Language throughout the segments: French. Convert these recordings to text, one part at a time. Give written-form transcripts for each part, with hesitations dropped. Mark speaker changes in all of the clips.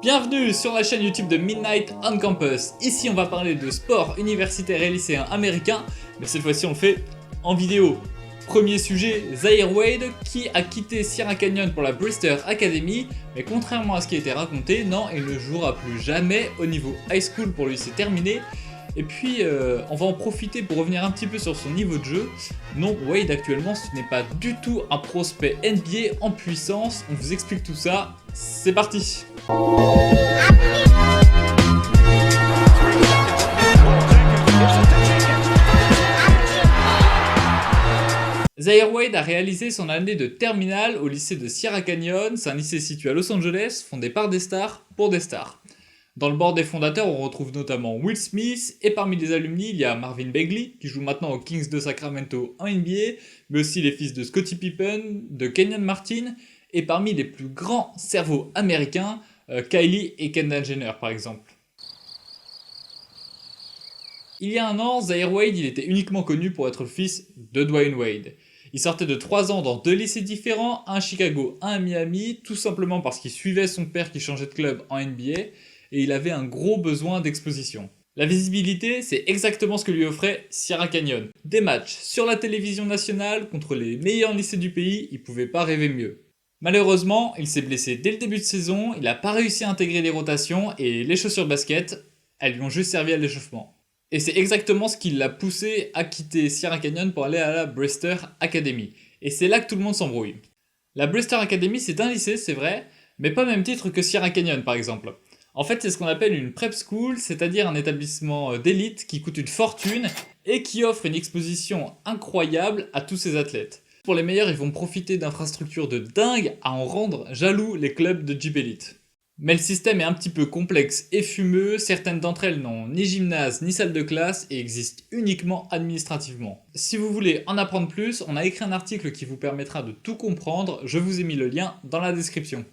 Speaker 1: Bienvenue sur la chaîne YouTube de Midnight on Campus. Ici on va parler de sport universitaire et lycéen américain, mais cette fois-ci on le fait en vidéo. Premier sujet, Zaire Wade qui a quitté Sierra Canyon pour la Brewster Academy, mais contrairement à ce qui a été raconté, non, il ne jouera plus jamais au niveau high school, pour lui c'est terminé. Et puis on va en profiter pour revenir un petit peu sur son niveau de jeu. Non, Wade actuellement ce n'est pas du tout un prospect NBA en puissance, on vous explique tout ça, c'est parti. Zaire Wade a réalisé son année de terminale au lycée de Sierra Canyon, c'est un lycée situé à Los Angeles, fondé par des stars pour des stars. Dans le board des fondateurs, on retrouve notamment Will Smith, et parmi les alumni, il y a Marvin Bagley, qui joue maintenant aux Kings de Sacramento en NBA, mais aussi les fils de Scottie Pippen, de Kenyon Martin, et parmi les plus grands cerveaux américains, Kylie et Kendall Jenner par exemple. Il y a un an, Zaire Wade il était uniquement connu pour être le fils de Dwyane Wade. Il sortait de 3 ans dans 2 lycées différents, un à Chicago, un à Miami, tout simplement parce qu'il suivait son père qui changeait de club en NBA, et il avait un gros besoin d'exposition. La visibilité, c'est exactement ce que lui offrait Sierra Canyon. Des matchs sur la télévision nationale contre les meilleurs lycées du pays, il pouvait pas rêver mieux. Malheureusement, il s'est blessé dès le début de saison, il n'a pas réussi à intégrer les rotations et les chaussures de basket, elles lui ont juste servi à l'échauffement. Et c'est exactement ce qui l'a poussé à quitter Sierra Canyon pour aller à la Brewster Academy. Et c'est là que tout le monde s'embrouille. La Brewster Academy c'est un lycée, c'est vrai, mais pas au même titre que Sierra Canyon par exemple. En fait c'est ce qu'on appelle une prep school, c'est-à-dire un établissement d'élite qui coûte une fortune et qui offre une exposition incroyable à tous ses athlètes. Pour les meilleurs, ils vont profiter d'infrastructures de dingue à en rendre jaloux les clubs de Jeep Elite. Mais le système est un petit peu complexe et fumeux, certaines d'entre elles n'ont ni gymnase ni salle de classe et existent uniquement administrativement. Si vous voulez en apprendre plus, on a écrit un article qui vous permettra de tout comprendre, je vous ai mis le lien dans la description.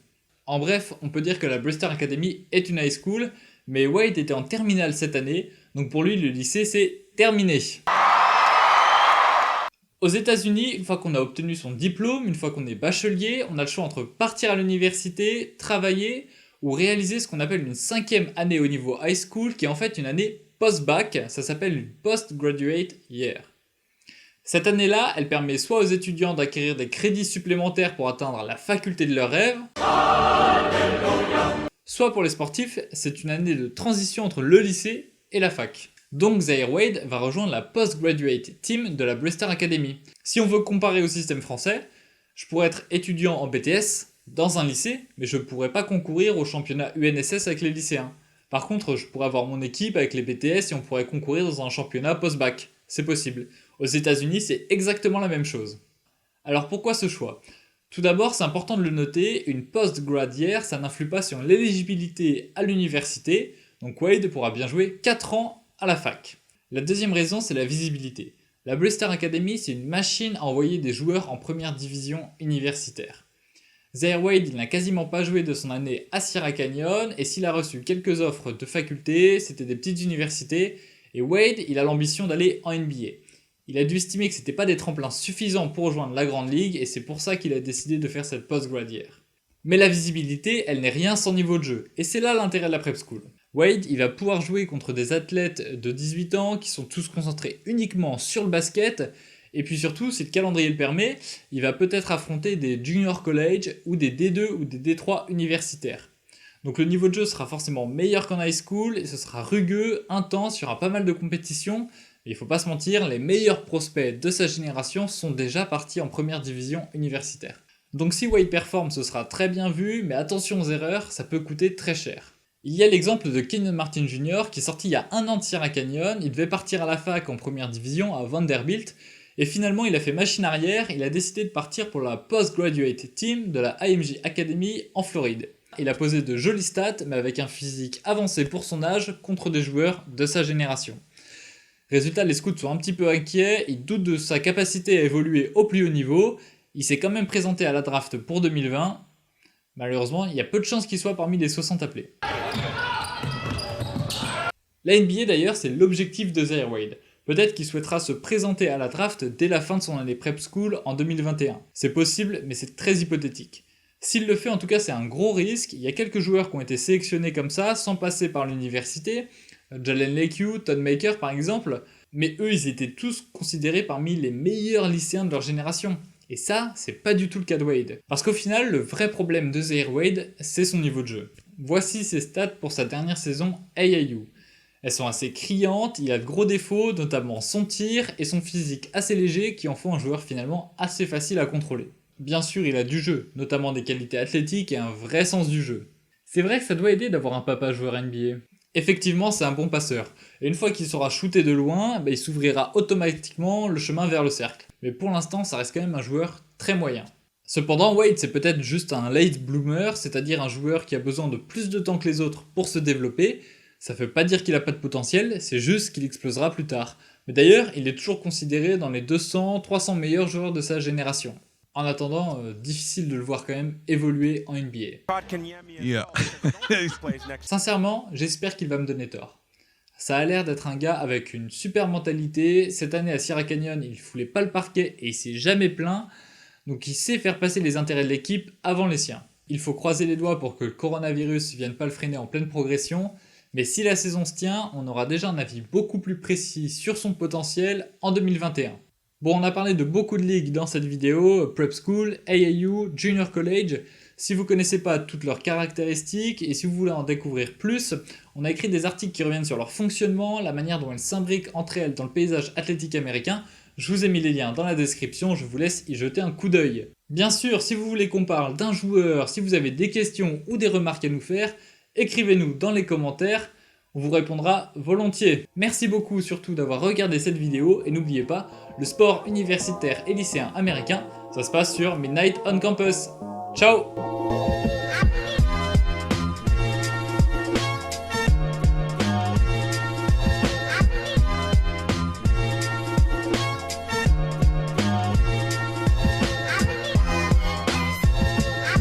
Speaker 1: En bref, on peut dire que la Brewster Academy est une high school, mais Wade était en terminale cette année, donc pour lui le lycée c'est terminé. Aux États-Unis, une fois qu'on a obtenu son diplôme, une fois qu'on est bachelier, on a le choix entre partir à l'université, travailler ou réaliser ce qu'on appelle une 5e année au niveau high school qui est en fait une année post-bac, ça s'appelle une post-graduate year. Cette année-là, elle permet soit aux étudiants d'acquérir des crédits supplémentaires pour atteindre la faculté de leurs rêves, soit pour les sportifs, c'est une année de transition entre le lycée et la fac. Donc Zaire Wade va rejoindre la Postgraduate Team de la Brewster Academy. Si on veut comparer au système français, je pourrais être étudiant en BTS dans un lycée, mais je ne pourrais pas concourir au championnat UNSS avec les lycéens. Par contre, je pourrais avoir mon équipe avec les BTS et on pourrait concourir dans un championnat post-bac. C'est possible. Aux États-Unis, c'est exactement la même chose. Alors pourquoi ce choix ? Tout d'abord, c'est important de le noter, une post-grad year, ça n'influe pas sur l'éligibilité à l'université, donc Wade pourra bien jouer 4 ans à la fac. La deuxième raison, c'est la visibilité. La Brewster Academy, c'est une machine à envoyer des joueurs en première division universitaire. Zaire Wade, il n'a quasiment pas joué de son année à Sierra Canyon, et s'il a reçu quelques offres de faculté, c'était des petites universités, et Wade, il a l'ambition d'aller en NBA. Il a dû estimer que c'était pas des tremplins suffisants pour rejoindre la grande ligue, et c'est pour ça qu'il a décidé de faire cette post-grad year. Mais la visibilité, elle n'est rien sans niveau de jeu, et c'est là l'intérêt de la prep school. Wade, il va pouvoir jouer contre des athlètes de 18 ans qui sont tous concentrés uniquement sur le basket, et puis surtout, si le calendrier le permet, il va peut-être affronter des junior college ou des D2 ou des D3 universitaires. Donc le niveau de jeu sera forcément meilleur qu'en high school, et ce sera rugueux, intense, il y aura pas mal de compétitions, et il faut pas se mentir, les meilleurs prospects de sa génération sont déjà partis en première division universitaire. Donc si Wade performe, ce sera très bien vu, mais attention aux erreurs, ça peut coûter très cher. Il y a l'exemple de Kenyon Martin Jr. qui est sorti il y a 1 an de Sierra Canyon, il devait partir à la fac en première division à Vanderbilt, et finalement il a fait machine arrière, il a décidé de partir pour la Postgraduate Team de la IMG Academy en Floride. Il a posé de jolies stats, mais avec un physique avancé pour son âge contre des joueurs de sa génération. Résultat, les scouts sont un petit peu inquiets, ils doutent de sa capacité à évoluer au plus haut niveau, il s'est quand même présenté à la draft pour 2020, malheureusement il y a peu de chances qu'il soit parmi les 60 appelés. La NBA d'ailleurs c'est l'objectif de Zaire Wade. Peut-être qu'il souhaitera se présenter à la draft dès la fin de son année prep school en 2021. C'est possible mais c'est très hypothétique. S'il le fait, en tout cas, c'est un gros risque. Il y a quelques joueurs qui ont été sélectionnés comme ça, sans passer par l'université. Jalen Lecque, Todd Maker par exemple. Mais eux, ils étaient tous considérés parmi les meilleurs lycéens de leur génération. Et ça, c'est pas du tout le cas de Wade. Parce qu'au final, le vrai problème de Zaire Wade, c'est son niveau de jeu. Voici ses stats pour sa dernière saison AAU. Elles sont assez criantes, il a de gros défauts, notamment son tir et son physique assez léger qui en font un joueur finalement assez facile à contrôler. Bien sûr, il a du jeu, notamment des qualités athlétiques et un vrai sens du jeu. C'est vrai que ça doit aider d'avoir un papa joueur NBA. Effectivement, c'est un bon passeur, et une fois qu'il saura shooter de loin, il s'ouvrira automatiquement le chemin vers le cercle. Mais pour l'instant, ça reste quand même un joueur très moyen. Cependant, Wade, c'est peut-être juste un late bloomer, c'est-à-dire un joueur qui a besoin de plus de temps que les autres pour se développer. Ça veut pas dire qu'il a pas de potentiel, c'est juste qu'il explosera plus tard. Mais d'ailleurs, il est toujours considéré dans les 200-300 meilleurs joueurs de sa génération. En attendant, difficile de le voir quand même évoluer en NBA.
Speaker 2: Yeah.
Speaker 1: Sincèrement, j'espère qu'il va me donner tort. Ça a l'air d'être un gars avec une super mentalité. Cette année à Sierra Canyon, il foulait pas le parquet et il s'est jamais plaint. Donc il sait faire passer les intérêts de l'équipe avant les siens. Il faut croiser les doigts pour que le coronavirus vienne pas le freiner en pleine progression. Mais si la saison se tient, on aura déjà un avis beaucoup plus précis sur son potentiel en 2021. Bon, on a parlé de beaucoup de ligues dans cette vidéo, Prep School, AAU, Junior College. Si vous connaissez pas toutes leurs caractéristiques et si vous voulez en découvrir plus, on a écrit des articles qui reviennent sur leur fonctionnement, la manière dont elles s'imbriquent entre elles dans le paysage athlétique américain. Je vous ai mis les liens dans la description, je vous laisse y jeter un coup d'œil. Bien sûr, si vous voulez qu'on parle d'un joueur, si vous avez des questions ou des remarques à nous faire, écrivez-nous dans les commentaires, on vous répondra volontiers. Merci beaucoup surtout d'avoir regardé cette vidéo et n'oubliez pas, le sport universitaire et lycéen américain, ça se passe sur Midnight on Campus. Ciao!